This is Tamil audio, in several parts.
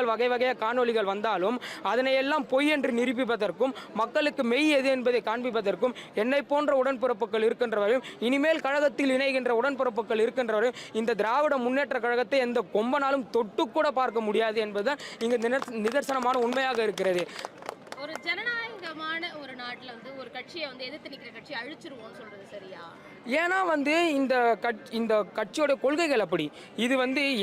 வீடியோக்கள் வகை வகையாக காணொலிகள் வந்தாலும் அதனையெல்லாம் பொய் என்று நிரூபிப்பதற்கும் மக்களுக்கு மெய் எது என்பதை காண்பிப்பதற்கும் என்னை போன்ற உடன்பிறப்புகள் இருக்கின்றவரையும் இனிமேல் கழகத்தில் இணைகின்ற உடன்பிறப்புகள் இருக்கின்றவரையும் இந்த திராவிட முன்னேற்ற கழகத்தை எந்த கொம்பனாலும் தொட்டு கூட பார்க்க முடியாது என்பதுதான் இங்கு நிதர்சனமான உண்மையாக இருக்கிறது. ஒரு ஜனநாயகமான ஒரு நாட்டில் ஒரு கட்சியை எதிர்த்து நிற்கிற கட்சியை அழிச்சிருவோம்னு சொல்றது சரியா? ஏன்னா இந்த கட்சியோட கொள்கைகள் அப்படி. இது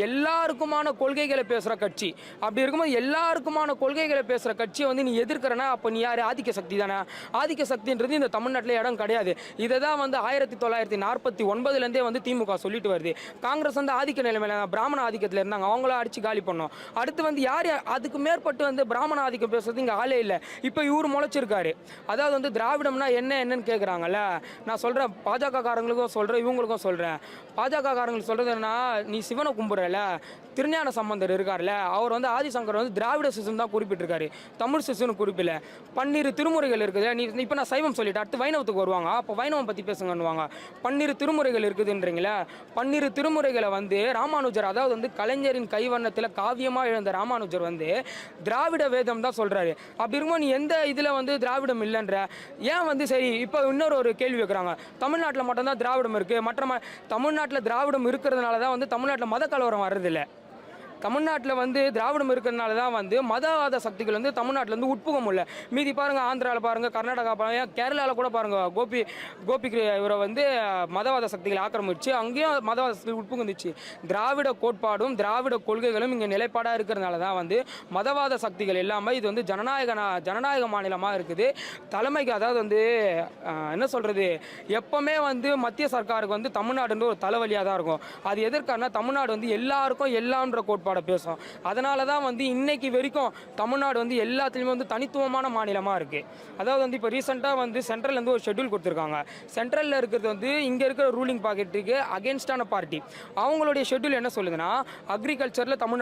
எல்லாருக்குமான கொள்கைகளை பேசுகிற கட்சி. அப்படி இருக்கும்போது எல்லாருக்குமான கொள்கைகளை பேசுகிற கட்சியை நீ எதிர்க்கிறனா அப்போ நீ யார்? ஆதிக்க சக்தி தானே. ஆதிக்க சக்தின்றது இந்த தமிழ்நாட்டில் இடம் கிடையாது. இதை தான் 1949 திமுக சொல்லிட்டு வருது. காங்கிரஸ் ஆதிக்க நிலைமையில பிராமண ஆதிக்கத்தில் இருந்தாங்க, அவங்கள அடிச்சு காலி பண்ணோம். அடுத்து யார் அதுக்கு மேற்பட்டு பிராமண ஆதிக்கம் பேசுறது இங்கே ஆளே இல்லை. இப்போ இவர் முளைச்சிருக்காரு. அதாவது திராவிடம்னா என்னன்னு கேட்குறாங்கல்ல. நான் சொல்கிறேன், பாஜக காரங்களுக்கும் சொல்கிறேன், இவங்களுக்கும் சொல்கிறேன். பாஜக காரங்களுக்கு சொல்கிறது என்னன்னா, நீ சிவனை கும்பிட்றல, திருஞான சம்பந்தர் இருக்கார்ல, அவர் ஆதிசங்கர் திராவிட சிசுன்னு தான் குறிப்பிட்டிருக்காரு, தமிழ் சிசுன்னு குறிப்பில்ல. 12 திருமுறைகள் இருக்குது. நீ இப்போ நான் சைவம் சொல்லிட்டு அடுத்து வைணவத்துக்கு வருவாங்க, அப்போ வைணவம் பற்றி பேசுங்கன்னுவாங்க. 12 திருமுறைகள் இருக்குதுன்றீங்களே, 12 திருமுறைகளை ராமானுஜர், அதாவது கலைஞரின் கைவண்ணத்தில் காவியமாக எழுந்த ராமானுஜர் திராவிட வேதம் தான் சொல்கிறாரு. அப்படி இருக்கும்போது நீ எந்த இதில் திராவிடம் இல்லைன்ற ஏன் சரி. இப்போ இன்னொரு ஒரு கேள்வி வைக்கிறாங்க, தமிழ்நாட்டில் மட்டும்தான் திராவிடம் இருக்குது, மற்ற தமிழ்நாட்டில் திராவிடம் இருக்கிறதுனால தான் தமிழ்நாட்டில் மத கலவரம் வர்றதில்லை. தமிழ்நாட்டில் திராவிடம் இருக்கிறதுனால தான் மதவாத சக்திகள் தமிழ்நாட்டில் உட்புக முடியல. மீதி பாருங்கள், ஆந்திராவில் பாருங்கள், கர்நாடகா பாருங்கள், கேரளாவில் கூட பாருங்கள், கோபி இவரை மதவாத சக்திகளை ஆக்கிரமிச்சு அங்கேயும் மதவாத சக்திகள் உட்புகுந்துச்சு. திராவிட கோட்பாடும் திராவிட கொள்கைகளும் இங்கே நிலைப்பாடாக இருக்கிறதுனால தான் மதவாத சக்திகள் இல்லாமல் இது ஜனநாயக மாநிலமாக இருக்குது. தலைமைக்கு அதாவது என்ன சொல்கிறது, எப்போவுமே மத்திய சர்க்காருக்கு தமிழ்நாடுன்ற ஒரு தலைவலியாக தான் இருக்கும். அது எதற்கான தமிழ்நாடு எல்லாருக்கும் எல்லாம்ன்ற கோட்பாடு பேசும். அதனால தான் இன்னைக்கு வரைக்கும் தமிழ்நாடு எல்லாத்துலேயுமே தனித்துவமான மாநிலமாக இருக்குது. அதாவது இப்போ ரீசெண்டாக சென்ட்ரல் ஒரு ஷெட்யூல் கொடுத்துருக்காங்க. சென்ட்ரலில் இருக்கிறது இங்கே இருக்கிற ரூலிங் பாக்கெட்டுக்கு அகேன்ஸ்டான பார்ட்டி. அவங்களுடைய ஷெட்யூல் என்ன சொல்லுதுன்னா, அக்ரிகல்ச்சரில் தமிழ்நாடு